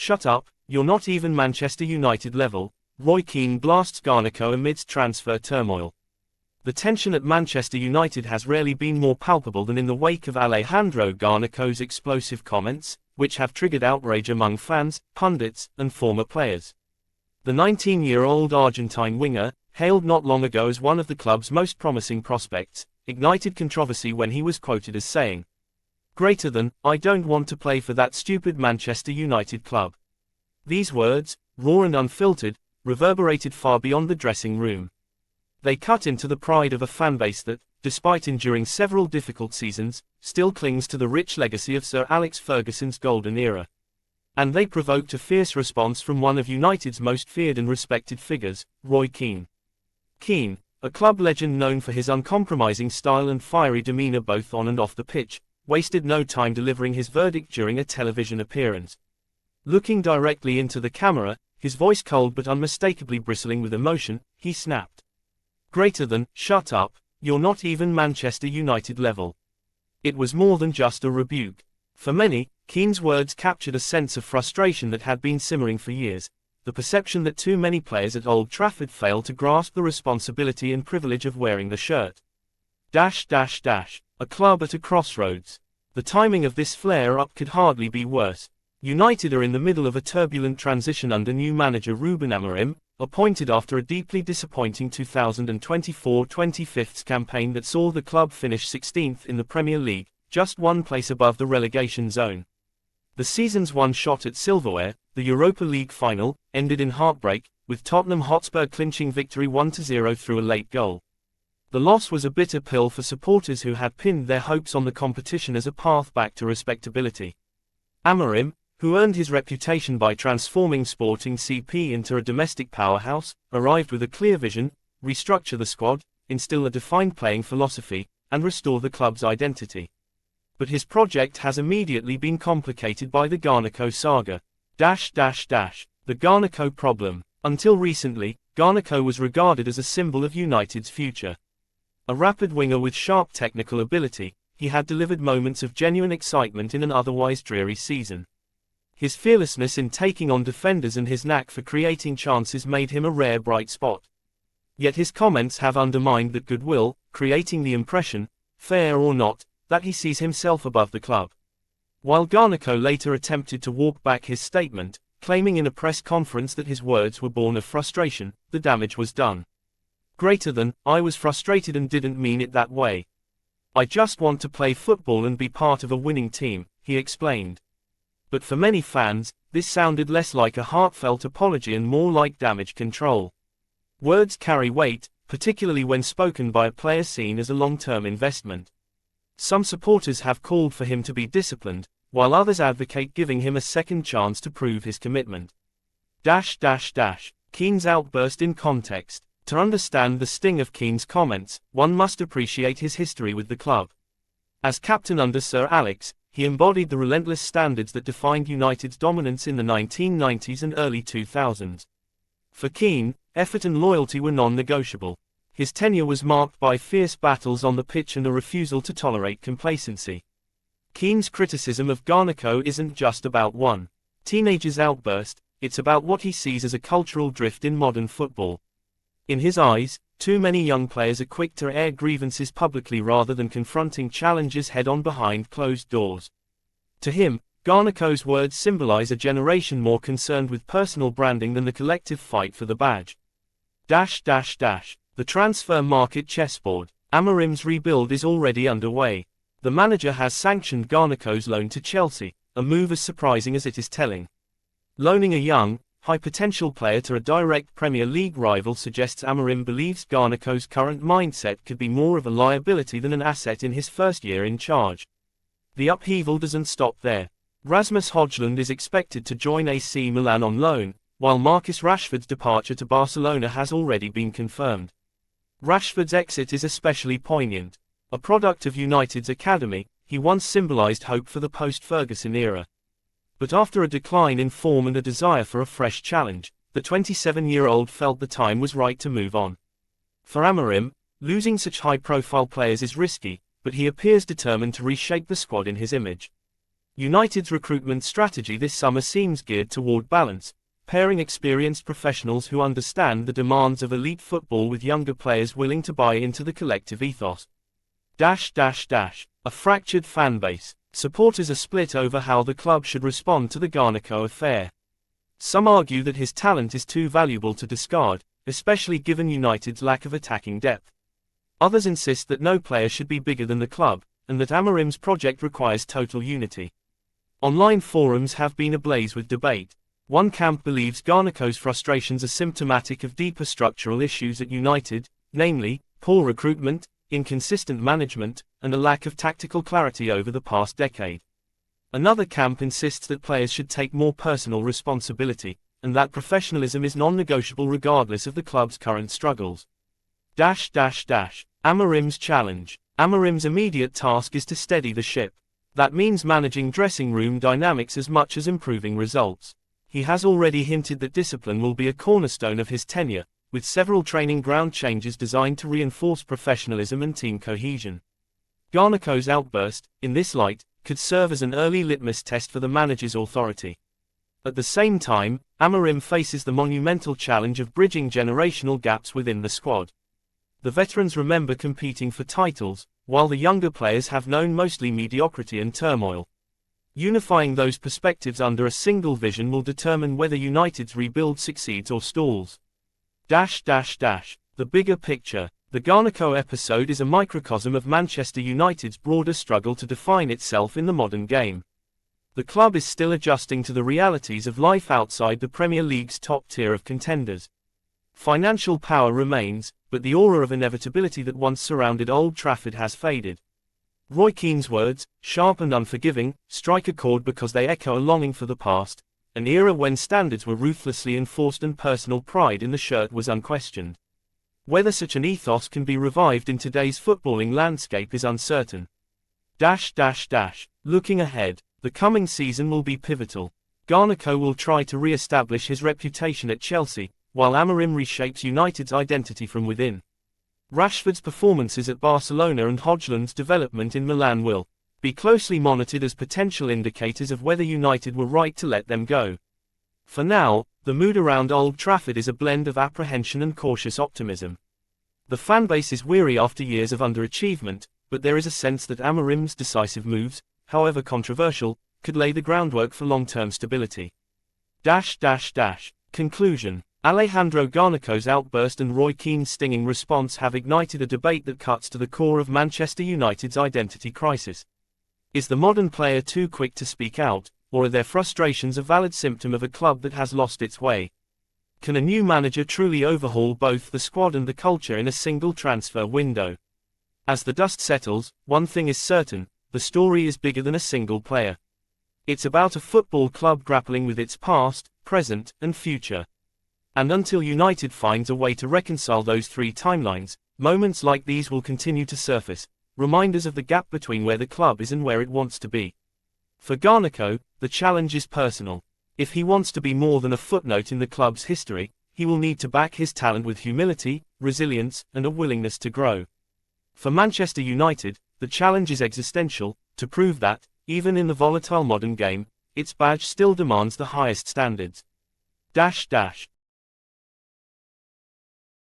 shut up, you're not even Manchester United level, Roy Keane blasts Garnacho amidst transfer turmoil. The tension at Manchester United has rarely been more palpable than in the wake of Alejandro Garnacho's explosive comments, which have triggered outrage among fans, pundits, and former players. The 19-year-old Argentine winger, hailed not long ago as one of the club's most promising prospects, ignited controversy when he was quoted as saying, "Greater than, I don't want to play for that stupid Manchester United club." These words, raw and unfiltered, reverberated far beyond the dressing room. They cut into the pride of a fanbase that, despite enduring several difficult seasons, still clings to the rich legacy of Sir Alex Ferguson's golden era. And they provoked a fierce response from one of United's most feared and respected figures, Roy Keane. Keane, a club legend known for his uncompromising style and fiery demeanor both on and off the pitch, wasted no time delivering his verdict during a television appearance. Looking directly into the camera, his voice cold but unmistakably bristling with emotion, he snapped, "Greater than, shut up, you're not even Manchester United level." It was more than just a rebuke. For many, Keane's words captured a sense of frustration that had been simmering for years, the perception that too many players at Old Trafford failed to grasp the responsibility and privilege of wearing the shirt. A club at a crossroads. The timing of this flare-up could hardly be worse. United are in the middle of a turbulent transition under new manager Ruben Amorim, appointed after a deeply disappointing 2024-25 campaign that saw the club finish 16th in the Premier League, just one place above the relegation zone. The season's one shot at silverware, the Europa League final, ended in heartbreak, with Tottenham Hotspur clinching victory 1-0 through a late goal. The loss was a bitter pill for supporters who had pinned their hopes on the competition as a path back to respectability. Amorim, who earned his reputation by transforming Sporting CP into a domestic powerhouse, arrived with a clear vision: restructure the squad, instill a defined playing philosophy, and restore the club's identity. But his project has immediately been complicated by the Garnacho saga. The Garnacho problem. Until recently, Garnacho was regarded as a symbol of United's future. A rapid winger with sharp technical ability, he had delivered moments of genuine excitement in an otherwise dreary season. His fearlessness in taking on defenders and his knack for creating chances made him a rare bright spot. Yet his comments have undermined that goodwill, creating the impression, fair or not, that he sees himself above the club. While Garnacho later attempted to walk back his statement, claiming in a press conference that his words were born of frustration, the damage was done. "Greater than, I was frustrated and didn't mean it that way. I just want to play football and be part of a winning team," he explained. But for many fans, this sounded less like a heartfelt apology and more like damage control. Words carry weight, particularly when spoken by a player seen as a long-term investment. Some supporters have called for him to be disciplined, while others advocate giving him a second chance to prove his commitment. Keane's outburst in context. To understand the sting of Keane's comments, one must appreciate his history with the club. As captain under Sir Alex, he embodied the relentless standards that defined United's dominance in the 1990s and early 2000s. For Keane, effort and loyalty were non-negotiable. His tenure was marked by fierce battles on the pitch and a refusal to tolerate complacency. Keane's criticism of Garnacho isn't just about one teenager's outburst, it's about what he sees as a cultural drift in modern football. In his eyes, too many young players are quick to air grievances publicly rather than confronting challenges head-on behind closed doors. To him, Garnacho's words symbolize a generation more concerned with personal branding than the collective fight for the badge. The transfer market chessboard. Amorim's rebuild is already underway. The manager has sanctioned Garnacho's loan to Chelsea, a move as surprising as it is telling. Loaning a young, high-potential player to a direct Premier League rival suggests Amorim believes Garnacho's current mindset could be more of a liability than an asset in his first year in charge. The upheaval doesn't stop there. Rasmus Højlund is expected to join AC Milan on loan, while Marcus Rashford's departure to Barcelona has already been confirmed. Rashford's exit is especially poignant. A product of United's academy, he once symbolized hope for the post-Ferguson era. But after a decline in form and a desire for a fresh challenge, the 27-year-old felt the time was right to move on. For Amorim, losing such high-profile players is risky, but he appears determined to reshape the squad in his image. United's recruitment strategy this summer seems geared toward balance, pairing experienced professionals who understand the demands of elite football with younger players willing to buy into the collective ethos. A fractured fan base. Supporters are split over how the club should respond to the Garnacho affair. Some argue that his talent is too valuable to discard, especially given United's lack of attacking depth. Others insist that no player should be bigger than the club, and that Amarim's project requires total unity. Online forums have been ablaze with debate. One camp believes Garnacho's frustrations are symptomatic of deeper structural issues at United, namely, poor recruitment, inconsistent management, and a lack of tactical clarity over the past decade. Another camp insists that players should take more personal responsibility, and that professionalism is non-negotiable regardless of the club's current struggles. Amarim's challenge. Amarim's immediate task is to steady the ship. That means managing dressing room dynamics as much as improving results. He has already hinted that discipline will be a cornerstone of his tenure, with several training ground changes designed to reinforce professionalism and team cohesion. Garnacho's outburst, in this light, could serve as an early litmus test for the manager's authority. At the same time, Amarim faces the monumental challenge of bridging generational gaps within the squad. The veterans remember competing for titles, while the younger players have known mostly mediocrity and turmoil. Unifying those perspectives under a single vision will determine whether United's rebuild succeeds or stalls. The bigger picture. The Garnacho episode is a microcosm of Manchester United's broader struggle to define itself in the modern game. The club is still adjusting to the realities of life outside the Premier League's top tier of contenders. Financial power remains, but the aura of inevitability that once surrounded Old Trafford has faded. Roy Keane's words, sharp and unforgiving, strike a chord because they echo a longing for the past, an era when standards were ruthlessly enforced and personal pride in the shirt was unquestioned. Whether such an ethos can be revived in today's footballing landscape is uncertain. Looking ahead, the coming season will be pivotal. Garnacho will try to re-establish his reputation at Chelsea, while Amarim reshapes United's identity from within. Rashford's performances at Barcelona and Højlund's development in Milan will be closely monitored as potential indicators of whether United were right to let them go. For now, the mood around Old Trafford is a blend of apprehension and cautious optimism. The fanbase is weary after years of underachievement, but there is a sense that Amarim's decisive moves, however controversial, could lay the groundwork for long-term stability. Conclusion. Alejandro Garnacho's outburst and Roy Keane's stinging response have ignited a debate that cuts to the core of Manchester United's identity crisis. Is the modern player too quick to speak out, or are their frustrations a valid symptom of a club that has lost its way? Can a new manager truly overhaul both the squad and the culture in a single transfer window? As the dust settles, one thing is certain, the story is bigger than a single player. It's about a football club grappling with its past, present, and future. And until United finds a way to reconcile those three timelines, moments like these will continue to surface, reminders of the gap between where the club is and where it wants to be. For Garnacho, the challenge is personal. If he wants to be more than a footnote in the club's history, he will need to back his talent with humility, resilience, and a willingness to grow. For Manchester United, the challenge is existential, to prove that, even in the volatile modern game, its badge still demands the highest standards.